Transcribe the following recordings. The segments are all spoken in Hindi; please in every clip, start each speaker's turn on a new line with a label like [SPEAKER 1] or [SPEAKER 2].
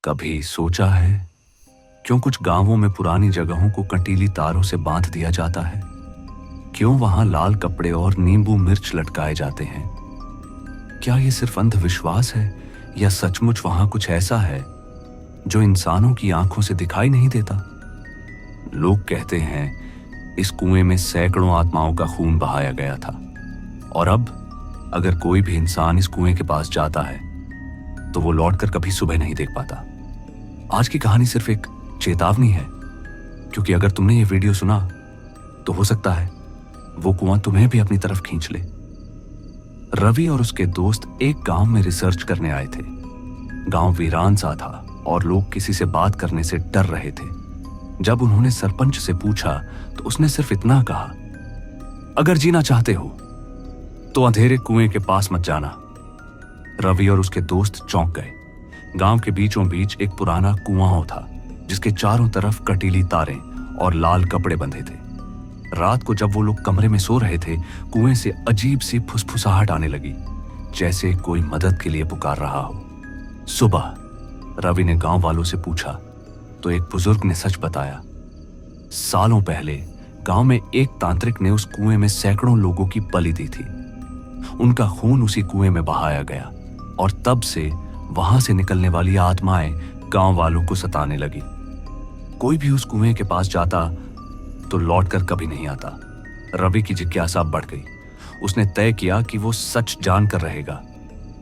[SPEAKER 1] कभी सोचा है क्यों कुछ गांवों में पुरानी जगहों को कंटीली तारों से बांध दिया जाता है? क्यों वहां लाल कपड़े और नींबू मिर्च लटकाए जाते हैं? क्या ये सिर्फ अंधविश्वास है या सचमुच वहां कुछ ऐसा है जो इंसानों की आंखों से दिखाई नहीं देता? लोग कहते हैं इस कुएं में सैकड़ों आत्माओं का खून बहाया गया था और अब अगर कोई भी इंसान इस कुएं के पास जाता है तो वो लौटकर कभी सुबह नहीं देख पाता। आज की कहानी सिर्फ एक चेतावनी है, क्योंकि अगर तुमने ये वीडियो सुना तो हो सकता है वो कुआं तुम्हें भी अपनी तरफ खींच ले। रवि और उसके दोस्त एक गांव में रिसर्च करने आए थे। गांव वीरान सा था और लोग किसी से बात करने से डर रहे थे। जब उन्होंने सरपंच से पूछा तो उसने सिर्फ इतना कहा, अगर जीना चाहते हो तो अंधेरे कुएं के पास मत जाना। रवि और उसके दोस्त चौंक गए। गांव के बीचों बीच एक पुराना कुआं था जिसके चारों तरफ कटीली तारें और लाल कपड़े बंधे थे। रात को जब वो लोग कमरे में सो रहे थे, कुएं से अजीब सी फुसफुसाहट आने लगी, जैसे कोई मदद के लिए पुकार रहा हो। सुबह रवि ने गांव वालों से पूछा तो एक बुजुर्ग ने सच बताया। सालों पहले गांव में एक तांत्रिक ने उस कुएं में सैकड़ों लोगों की बलि दी थी। उनका खून उसी कुएं में बहाया गया और तब से वहां से निकलने वाली आत्माएं गांव वालों को सताने लगी। कोई भी उस कुएं के पास जाता तो लौटकर कभी नहीं आता। रवि की जिज्ञासा बढ़ गई। उसने तय किया कि वो सच जानकर रहेगा।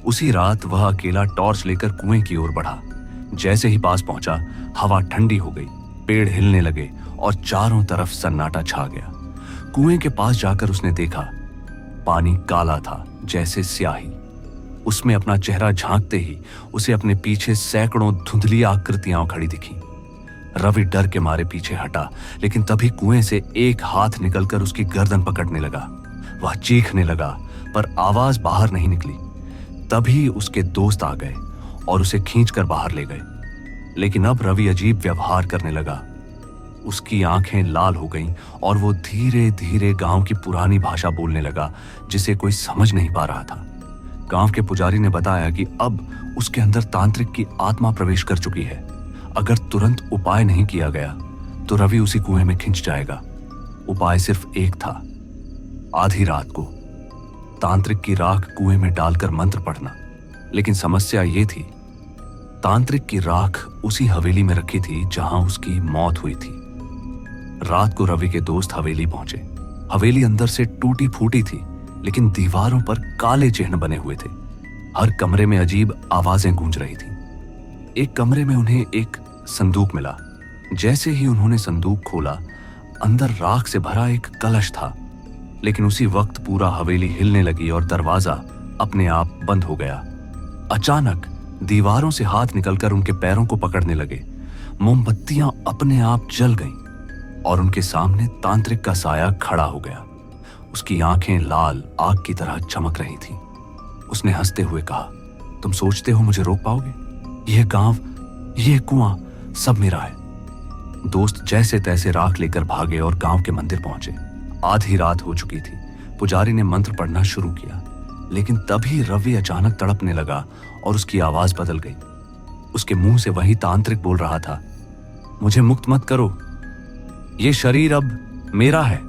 [SPEAKER 1] उसी रात वह अकेला टॉर्च लेकर कुएं की ओर बढ़ा। जैसे ही पास पहुंचा, हवा ठंडी हो गई, पेड़ हिलने लगे और चारों तरफ सन्नाटा छा गया। कुएं के पास जाकर उसने देखा, पानी काला था जैसे स्याही। उसमें अपना चेहरा झांकते ही उसे अपने पीछे सैकड़ों धुंधली आकृतियां खड़ी दिखी। रवि डर के मारे पीछे हटा, लेकिन तभी कुएं से एक हाथ निकलकर उसकी गर्दन पकड़ने लगा। वह चीखने लगा, पर आवाज बाहर नहीं निकली। तभी उसके दोस्त आ गए और उसे खींचकर बाहर ले गए। लेकिन अब रवि अजीब व्यवहार करने लगा। उसकी आंखें लाल हो गईं और वो धीरे धीरे गांव की पुरानी भाषा बोलने लगा, जिसे कोई समझ नहीं पा रहा था। गांव के पुजारी ने बताया कि अब उसके अंदर तांत्रिक की आत्मा प्रवेश कर चुकी है। अगर तुरंत उपाय नहीं किया गया तो रवि उसी कुएं में खिंच जाएगा। उपाय सिर्फ एक था, आधी रात को तांत्रिक की राख कुएं में डालकर मंत्र पढ़ना। लेकिन समस्या ये थी, तांत्रिक की राख उसी हवेली में रखी थी जहां उसकी मौत हुई थी। रात को रवि के दोस्त हवेली पहुंचे। हवेली अंदर से टूटी फूटी थी, लेकिन दीवारों पर काले चिन्ह बने हुए थे। हर कमरे में अजीब आवाजें गूंज रही थीं। एक कमरे में उन्हें एक संदूक मिला। जैसे ही उन्होंने संदूक खोला, अंदर राख से भरा एक कलश था। लेकिन उसी वक्त पूरा हवेली हिलने लगी और दरवाजा अपने आप बंद हो गया। अचानक दीवारों से हाथ निकलकर उनके पैरों को पकड़ने लगे। मोमबत्तियां अपने आप जल गईं और उनके सामने तांत्रिक का साया खड़ा हो गया। उसकी आंखें लाल आग की तरह चमक रही थीं। उसने हंसते हुए कहा, तुम सोचते हो मुझे रोक पाओगे? यह गांव, यह कुआं, सब मेरा है। दोस्त जैसे तैसे राख लेकर भागे और गांव के मंदिर पहुंचे। आधी रात हो चुकी थी। पुजारी ने मंत्र पढ़ना शुरू किया, लेकिन तभी रवि अचानक तड़पने लगा और उसकी आवाज बदल गई। उसके मुंह से वही तांत्रिक बोल रहा था, मुझे मुक्त मत करो, ये शरीर अब मेरा है।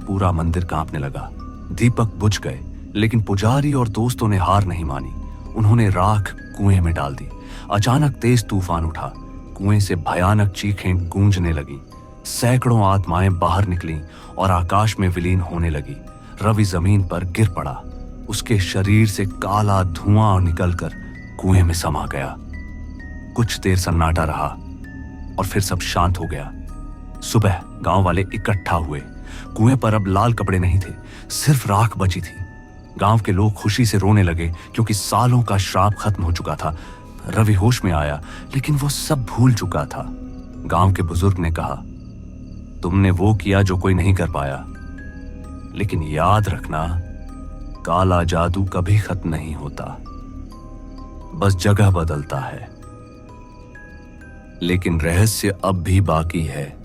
[SPEAKER 1] पूरा मंदिर कांपने लगा। दीपक बुझ गए, लेकिन पुजारी और दोस्तों ने हार नहीं मानी। उन्होंने राख कुएं में डाल दी। अचानक तेज तूफान उठा। कुएं से भयानक चीखें गूंजने लगी। सैकड़ों आत्माएं बाहर निकलीं और आकाश में विलीन होने लगी। रवि जमीन पर गिर पड़ा। उसके शरीर से काला धुआं निकलकर कुएं में समा गया। कुछ देर सन्नाटा रहा और फिर सब शांत हो गया। सुबह गांव वाले इकट्ठा हुए। कुएं पर अब लाल कपड़े नहीं थे, सिर्फ राख बची थी। गांव के लोग खुशी से रोने लगे, क्योंकि सालों का श्राप खत्म हो चुका था। रवि होश में आया, लेकिन वो सब भूल चुका था। गांव के बुजुर्ग ने कहा, तुमने वो किया जो कोई नहीं कर पाया, लेकिन याद रखना, काला जादू कभी खत्म नहीं होता, बस जगह बदलता है। लेकिन रहस्य अब भी बाकी है।